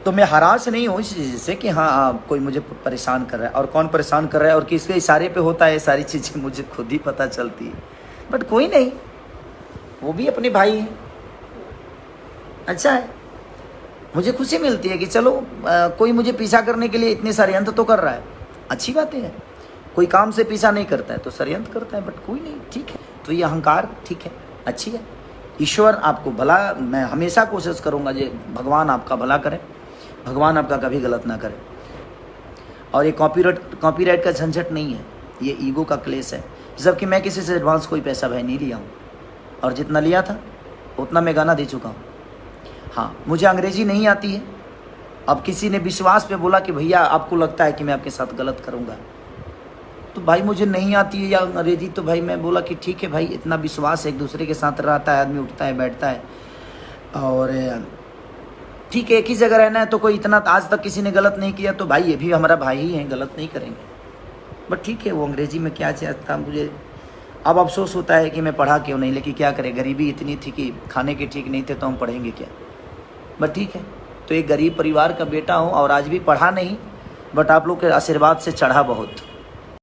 तो मैं हरास नहीं हूँ इस चीज़ से कि हाँ कोई मुझे परेशान कर रहा है, और कौन परेशान कर रहा है और किसके इशारे पे होता है, सारी चीज़ें मुझे खुद ही पता चलती है। बट कोई नहीं, वो भी अपने भाई हैं, अच्छा है। मुझे खुशी मिलती है कि चलो कोई मुझे पीछा करने के लिए इतने षड्यंत्र तो कर रहा है, अच्छी बात है। कोई काम से पीछा नहीं करता है तो षड्यंत्र करता है, बट कोई नहीं, ठीक है। तो ये अहंकार ठीक है, अच्छी है। ईश्वर आपको भला, मैं हमेशा कोशिश करूँगा जो भगवान आपका भला करे, भगवान आपका कभी गलत ना करे। और ये कॉपीराइट का झंझट नहीं है, ये ईगो का क्लेश है। जबकि मैं किसी से एडवांस कोई पैसा भाई नहीं लिया हूँ, और जितना लिया था उतना मैं गाना दे चुका हूँ। हाँ, मुझे अंग्रेजी नहीं आती है। अब किसी ने विश्वास पे बोला कि भैया आपको लगता है कि मैं आपके साथ गलत करूँगा, तो भाई मुझे नहीं आती है या अंग्रेजी, तो भाई मैं बोला कि ठीक है भाई, इतना विश्वास एक दूसरे के साथ रहता है, आदमी उठता है बैठता है, और ठीक है एक ही जगह रहना है, तो कोई इतना आज तक किसी ने गलत नहीं किया, तो भाई ये भी हमारा भाई ही है, गलत नहीं करेंगे। बट ठीक है, वो अंग्रेजी में क्या चाहता, मुझे अब अफसोस होता है कि मैं पढ़ा क्यों नहीं, लेकिन क्या करें, गरीबी इतनी थी कि खाने के ठीक नहीं थे, तो हम पढ़ेंगे क्या। बट ठीक है, तो एक गरीब परिवार का बेटा हूँ और आज भी पढ़ा नहीं, बट आप लोग के आशीर्वाद से चढ़ा बहुत।